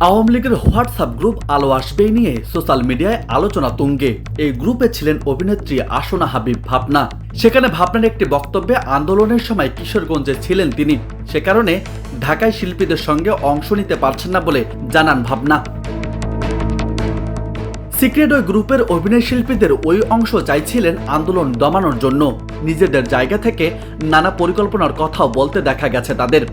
আওয়ামী লীগের WhatsApp group আলো আসবে নিয়ে সোশ্যাল মিডিয়ায় আলোচনা তুঙ্গে। এই গ্রুপে ছিলেন অভিনেত্রী আসনা হাবিব ভাবনা। সেখানে ভাবনার একটি বক্তব্যে আন্দোলনের সময় কিশোরগঞ্জে ছিলেন তিনি, সে কারণে ঢাকায় শিল্পীদের সঙ্গে অংশ নিতে পারছেন না বলে জানান ভাবনা। সিক্রেট ওই গ্রুপের অভিনয় শিল্পীদের ওই অংশ চাইছিলেন আন্দোলন দমানোর জন্য। নিজেদের জায়গা থেকে নানা পরিকল্পনার কথাও বলতে দেখা গেছে তাদের।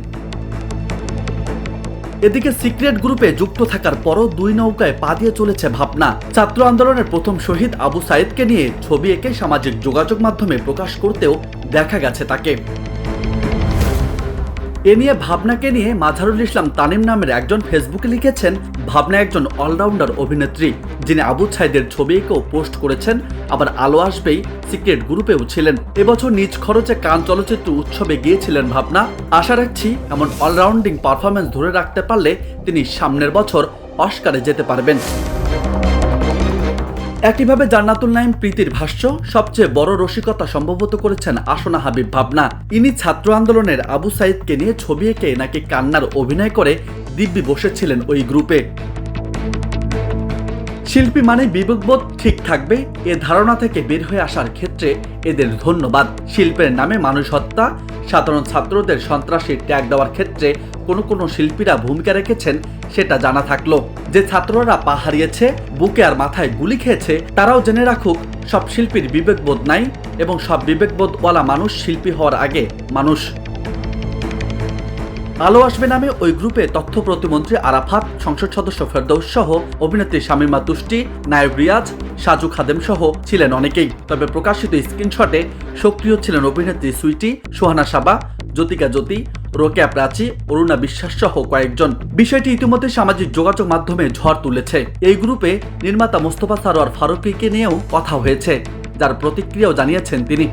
এদিকে সিক্রেট গ্রুপে যুক্ত থাকার পরও দুই নৌকায় পা দিয়ে চলেছে ভাবনা। ছাত্র আন্দোলনের প্রথম শহীদ আবু সাইদকে নিয়ে ছবি এঁকে সামাজিক যোগাযোগ মাধ্যমে প্রকাশ করতেও দেখা গেছে তাকে। এ নিয়ে ভাবনাকে নিয়ে মাঝারুল ইসলাম তানিম নামের একজন ফেসবুকে লিখেছেন, ভাবনা একজন অলরাউন্ডার অভিনেত্রী, যিনি আবু সাইদের ছবি এঁকেও পোস্ট করেছেন, আবার আলো আসবেই সিক্রেট গ্রুপেও ছিলেন। এবছর নিজ খরচে কান চলচ্চিত্র উৎসবে গিয়েছিলেন ভাবনা। আশা রাখছি এমন অলরাউন্ডিং পারফরমেন্স ধরে রাখতে পারলে তিনি সামনের বছর অস্কারে যেতে পারবেন। একইভাবে জান্নাতুল নাইম প্রীতির ভাষ্য, সবচেয়ে বড় রসিকতা সম্ভবত করেছেন আসনা হাবিব ভাবনা। ইনি ছাত্র আন্দোলনের আবু সাইদকে নিয়ে ছবি এঁকে নাকি কান্নার অভিনয় করে দিব্যি বসেছিলেন ওই গ্রুপে। শিল্পী মানে বিবেকবোধ ঠিক থাকবে, এ ধারণা থেকে বের হয়ে আসার ক্ষেত্রে এদের ধন্যবাদ। শিল্পের নামে মানুষ হত্যা, সাধারণ ছাত্রদের সন্ত্রাসী ট্যাগ দেওয়ার ক্ষেত্রে কোনো শিল্পীরা ভূমিকা রেখেছেন সেটা জানা থাকলো। যে ছাত্ররা পা হারিয়েছে, বুকে আর মাথায় গুলি খেয়েছে, তারাও জেনে রাখুক সব শিল্পীর বিবেকবোধ নাই, এবং সব বিবেকবোধওয়ালা মানুষ শিল্পী হওয়ার আগে মানুষ। আলো আসবে নামে ওই গ্রুপে তথ্য প্রতিমন্ত্রী আরাফাত, সংসদ সদস্য ফেরদৌস সহ অভিনেত্রী শামীমা তুষ্টি, নায়ক রিয়াজ, সাজু খাদেম সহ ছিলেন অনেকেই। তবে প্রকাশিত স্ক্রিনশটে সক্রিয় ছিলেন অভিনেত্রী সুইটি, সোহানা সাবা, জ্যোতিকা জ্যোতি, রোকেয়া প্রাচী, অরুণা বিশ্বাস সহ কয়েকজন। বিষয়টি ইতিমধ্যে সামাজিক যোগাযোগ মাধ্যমে ঝড় তুলেছে। এই গ্রুপে নির্মাতা মোস্তফা সারোয়ার ফারুকীকে নিয়েও কথা হয়েছে, যার প্রতিক্রিয়াও জানিয়েছেন তিনি।